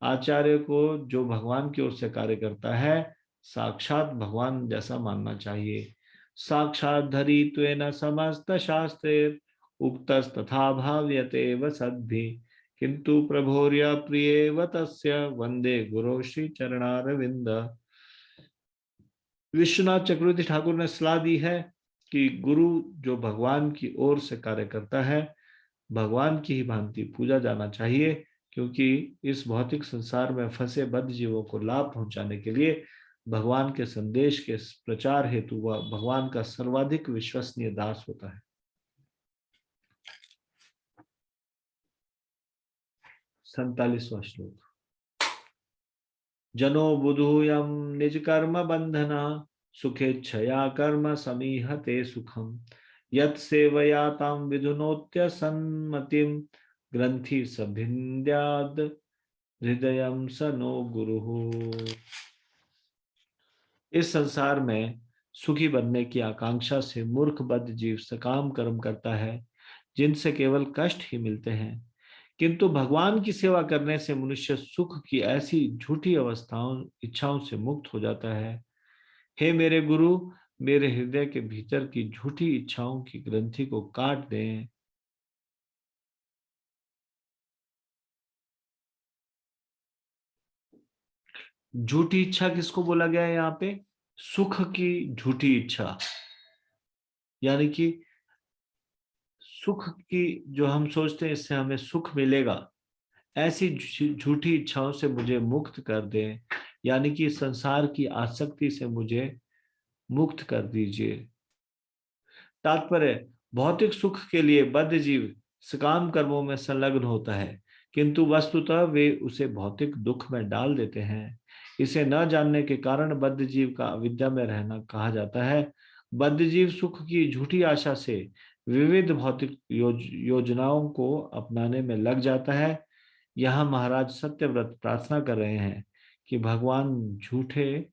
आचार्य को जो भगवान की ओर से कार्य करता है, साक्षात भगवान जैसा मानना चाहिए। साक्षात धरित्वेन समस्त शास्त्रे उक्तस्तथा भाव्यते वसद्भि किंतु प्रभोर्य प्रियेव तस्य वंदे गुरो श्री चरणारविंद। विश्वनाथ चक्रवर्ती ठाकुर ने सलाह दी है कि गुरु जो भगवान की ओर से कार्य करता है, भगवान की ही भांति पूजा जाना चाहिए, क्योंकि इस भौतिक संसार में फंसे बद्ध जीवों को लाभ पहुंचाने के लिए भगवान के संदेश के प्रचार हेतु वह भगवान का सर्वाधिक विश्वसनीय दास होता है। 47वां श्लोक। जनो बुधूयम निज कर्म बंधना सुखेच्छया कर्म समीहते सुखम यत् सेवया ताम विधुनोत्य सन्मतिम ग्रंथि सभिन्द्याद हृदयम सनो गुरु। इस संसार में सुखी बनने की आकांक्षा से मूर्ख बद्ध जीव सकाम कर्म करता है, जिनसे केवल कष्ट ही मिलते हैं। किंतु भगवान की सेवा करने से मनुष्य सुख की ऐसी झूठी अवस्थाओं इच्छाओं से मुक्त हो जाता है। हे मेरे गुरु, मेरे हृदय के भीतर की झूठी इच्छाओं की ग्रंथि को काट दें। झूठी इच्छा किसको बोला गया है यहाँ पे? सुख की झूठी इच्छा, यानी कि सुख की जो हम सोचते हैं इससे हमें सुख मिलेगा, ऐसी झूठी इच्छाओं से मुझे मुक्त कर दें, यानी कि संसार की आसक्ति से मुझे मुक्त कर दीजिए। तात्पर्य, भौतिक सुख के लिए बद्ध जीव सकाम कर्मों में संलग्न होता है, किंतु वस्तुतः वे उसे भौतिक दुख में डाल देते हैं। इसे न जानने के कारण बद्ध जीव का अविद्या में रहना कहा जाता है। बद्ध जीव सुख की झूठी आशा से विविध भौतिक योजनाओं को अपनाने में लग जाता है। यहाँ महाराज सत्यव्रत प्रार्थना कर रहे हैं कि भगवान झूठे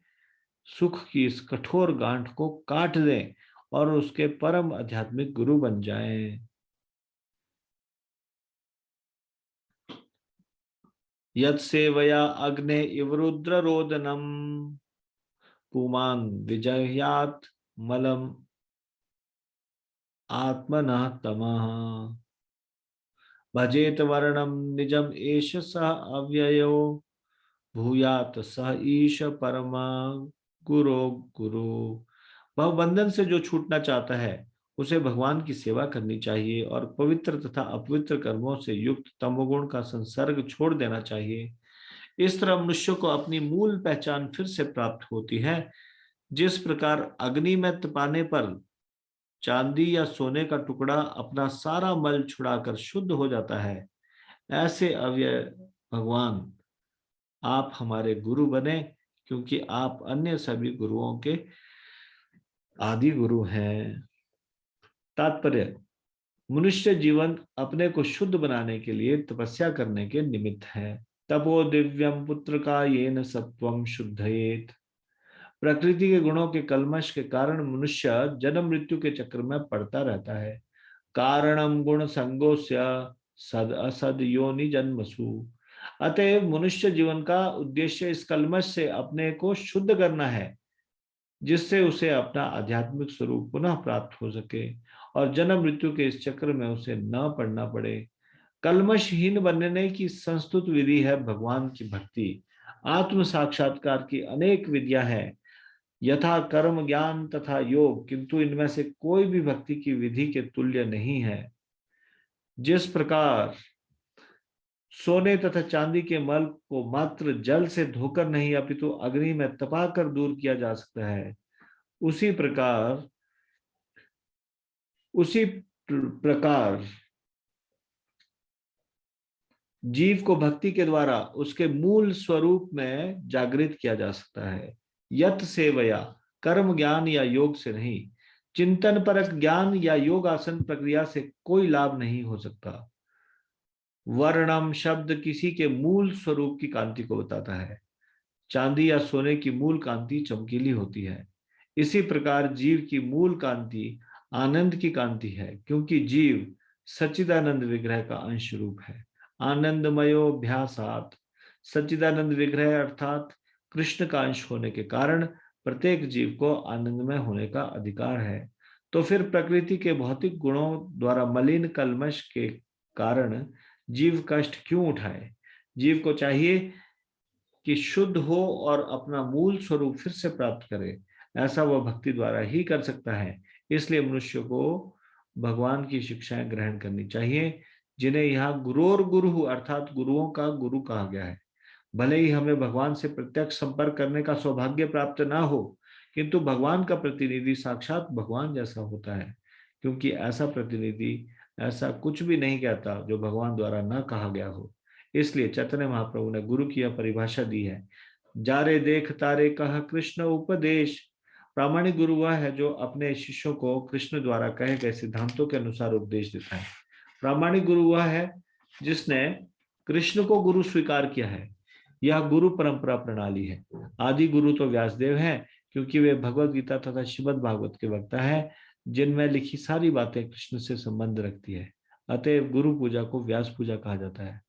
सुख की इस कठोर गांठ को काट दें और उसके परम आध्यात्मिक गुरु बन जाएं। यत् सेवया अग्ने इव रुद्ररोदनम पुमान विजयात मलम आत्मनः तमः भजेत वर्णम निजम एष सह अव्ययो भूयात सह ईश परमा गुरो गुरु। वह बंधन से जो छूटना चाहता है उसे भगवान की सेवा करनी चाहिए और पवित्र तथा अपवित्र कर्मों से युक्त तमोगुण का संसर्ग छोड़ देना चाहिए। इस तरह मनुष्य को अपनी मूल पहचान फिर से प्राप्त होती है। जिस प्रकार अग्नि में तपाने पर चांदी या सोने का टुकड़ा अपना सारा मल छुड़ाकर शुद्ध हो जाता है, ऐसे अव्यय भगवान आप हमारे गुरु बने, क्योंकि आप अन्य सभी गुरुओं के आदि गुरु हैं। तात्पर्य, मनुष्य जीवन अपने को शुद्ध बनाने के लिए तपस्या करने के निमित्त है। तपो दिव्यम पुत्र का येन सत्वम शुद्धयेत। प्रकृति के गुणों के कलमश के कारण मनुष्य जन्म मृत्यु के चक्र में पड़ता रहता है। कारणम गुण संगोस्य सद असद योनि जन्मसु। अतएव मनुष्य जीवन का उद्देश्य इस कलमश से अपने को शुद्ध करना है, जिससे उसे अपना आध्यात्मिक स्वरूप पुनः प्राप्त हो सके और जन्म मृत्यु के इस चक्र में उसे न पड़ना पड़े। कलमशहीन बनने की संस्तुत विधि है भगवान की भक्ति। आत्म साक्षात्कार की अनेक विधियां हैं, यथा कर्म, ज्ञान तथा योग, किंतु इनमें से कोई भी भक्ति की विधि के तुल्य नहीं है। जिस प्रकार सोने तथा चांदी के मल को मात्र जल से धोकर नहीं अपितु अग्नि में तपाकर दूर किया जा सकता है, उसी प्रकार जीव को भक्ति के द्वारा उसके मूल स्वरूप में जागृत किया जा सकता है। यत सेवया, कर्म, ज्ञान या योग से नहीं। चिंतन परक ज्ञान या योग आसन प्रक्रिया से कोई लाभ नहीं हो सकता। वर्णम शब्द किसी के मूल स्वरूप की कांति को बताता है। चांदी या सोने की मूल कांति चमकीली होती है। इसी प्रकार जीव की मूल कांति आनंद की कांति है, क्योंकि जीव सच्चिदानंद विग्रह का अंश रूप है। आनंदमयोभ्यासात, सच्चिदानंद विग्रह अर्थात कृष्ण का अंश होने के कारण प्रत्येक जीव को आनंदमय होने का अधिकार है। तो फिर प्रकृति के भौतिक गुणों द्वारा मलिन कलमश के कारण जीव कष्ट क्यों उठाए? जीव को चाहिए कि शुद्ध हो और अपना मूल स्वरूप फिर से प्राप्त करे। ऐसा वह भक्ति द्वारा ही कर सकता है। इसलिए मनुष्य को भगवान की शिक्षाएं ग्रहण करनी चाहिए, जिन्हें यहाँ गुरोर गुरु अर्थात गुरुओं का गुरु कहा गया है। भले ही हमें भगवान से प्रत्यक्ष संपर्क करने का सौभाग्य प्राप्त ना हो, किंतु भगवान का प्रतिनिधि साक्षात भगवान जैसा होता है, क्योंकि ऐसा प्रतिनिधि ऐसा कुछ भी नहीं कहता जो भगवान द्वारा न कहा गया हो। इसलिए चैतन्य महाप्रभु ने गुरु की यह परिभाषा दी है, जारे देख तारे कह कृष्ण उपदेश। प्रामाणिक गुरु वह है जो अपने शिष्यों को कृष्ण द्वारा कहे गए सिद्धांतों के अनुसार उपदेश देता है। प्रामाणिक गुरु वह है जिसने कृष्ण को गुरु स्वीकार किया है। यह गुरु परंपरा प्रणाली है। आदि गुरु तो व्यासदेव हैं, क्योंकि वे भगवत गीता तथा श्रीमद् भागवत के वक्ता हैं, जिनमें लिखी सारी बातें कृष्ण से संबंध रखती है। अतएव गुरु पूजा को व्यास पूजा कहा जाता है।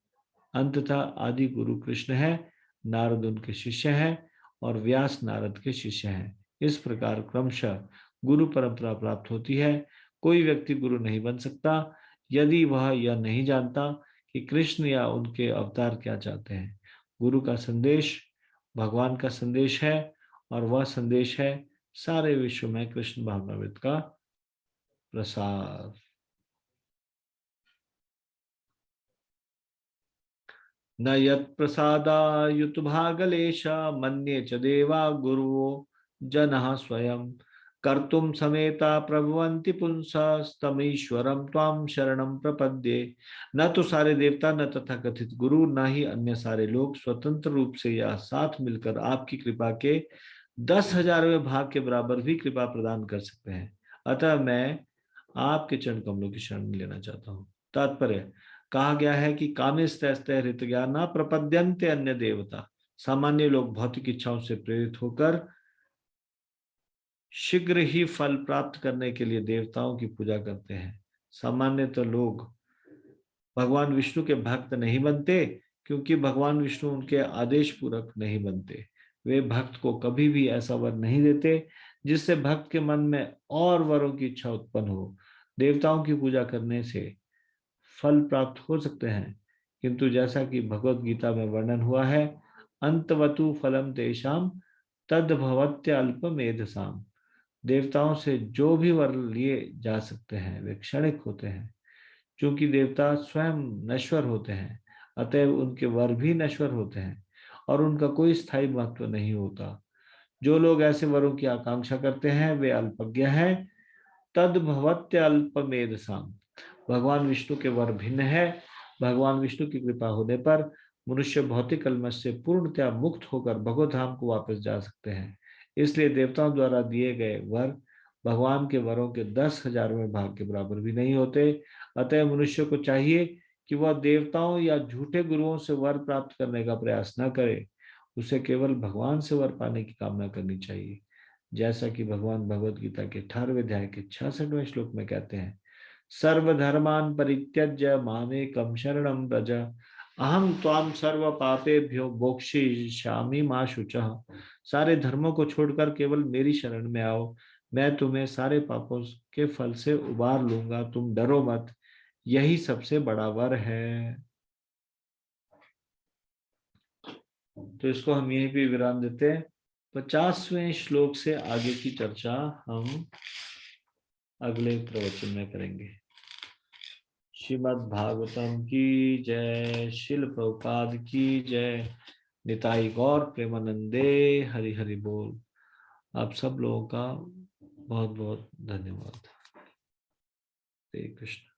अंततः आदि गुरु कृष्ण है, नारद उनके शिष्य हैं और व्यास नारद के शिष्य हैं। इस प्रकार क्रमशः गुरु परंपरा प्राप्त होती है। कोई व्यक्ति गुरु नहीं बन सकता यदि वह यह नहीं जानता कि कृष्ण या उनके अवतार क्या चाहते हैं। गुरु का संदेश भगवान का संदेश है और वह संदेश है सारे विश्व में कृष्ण भावनामृत का प्रसार। न यत्प्रसादायुत भागलेश मन्ये च देवा गुरुवो जनः स्वयं कर्तुम समेता प्रभवन्ति पुंसस्तमीश्वरं त्वां शरणं प्रपद्ये। न तो सारे देवता, न तथा कथित गुरु, न ही अन्य सारे लोग स्वतंत्र रूप से या साथ मिलकर आपकी कृपा के 10,000वें भाग के बराबर भी कृपा प्रदान कर सकते हैं। अतः मैं आपके चरण कमलों की शरण लेना चाहता हूँ। तात्पर्य, कहा गया है कि कामिस्तैस्तै हृतज्ञाना प्रपद्यन्ते अन्य देवता। सामान्य लोग भौतिक इच्छाओं से प्रेरित होकर शीघ्र ही फल प्राप्त करने के लिए देवताओं की पूजा करते हैं। सामान्यतः लोग भगवान विष्णु के भक्त नहीं बनते क्योंकि भगवान विष्णु उनके आदेश पूर्वक नहीं बनते। वे भक्त को कभी भी ऐसा वर नहीं देते जिससे भक्त के मन में और वरों की इच्छा उत्पन्न हो। देवताओं की पूजा करने से फल प्राप्त हो सकते हैं, किंतु जैसा कि भगवत गीता में वर्णन हुआ है, अंतवतु फलम तेषाम तद्भवत्यल्पमेधसाम। देवताओं से जो भी वर लिए जा सकते हैं वे क्षणिक होते हैं। क्योंकि देवता स्वयं नश्वर होते हैं, अतएव उनके वर भी नश्वर होते हैं और उनका कोई स्थायी महत्व नहीं होता। जो लोग ऐसे वरों की आकांक्षा करते हैं वे अल्पज्ञ हैं। तद्भवत्यल्पमेधसाम। भगवान विष्णु के वर भिन्न है। भगवान विष्णु की कृपा होने पर मनुष्य भौतिक कलमश से पूर्णतया मुक्त होकर भगवत धाम को वापस जा सकते हैं। इसलिए देवताओं द्वारा दिए गए वर भगवान के वरों के 10,000वें भाग के बराबर भी नहीं होते। अतः मनुष्य को चाहिए कि वह देवताओं या झूठे गुरुओं से वर प्राप्त करने का प्रयास न करे। उसे केवल भगवान से वर पाने की कामना करनी चाहिए। जैसा कि भगवान भगवत गीता के 18वें अध्याय के 66वें श्लोक में कहते हैं, सर्वधर्मान् परित्यज्य मामेकं शरणं व्रज अहम त्वां सर्व पापेभ्यो मोक्षयिष्यामि मा शुचः। सारे धर्मों को छोड़कर केवल मेरी शरण में आओ, मैं तुम्हें सारे पापों के फल से उबार लूंगा, तुम डरो मत। यही सबसे बड़ा वर है। तो इसको हम यहीं पे विराम देते हैं। 50वें श्लोक से आगे की चर्चा हम अगले प्रवचन में करेंगे। श्रीमद् भागवतम की जय, शिल प्रभुपाद की जय, निताई गौर प्रेमानंदे, हरि हरि बोल। आप सब लोगों का बहुत बहुत धन्यवाद। हरे कृष्ण।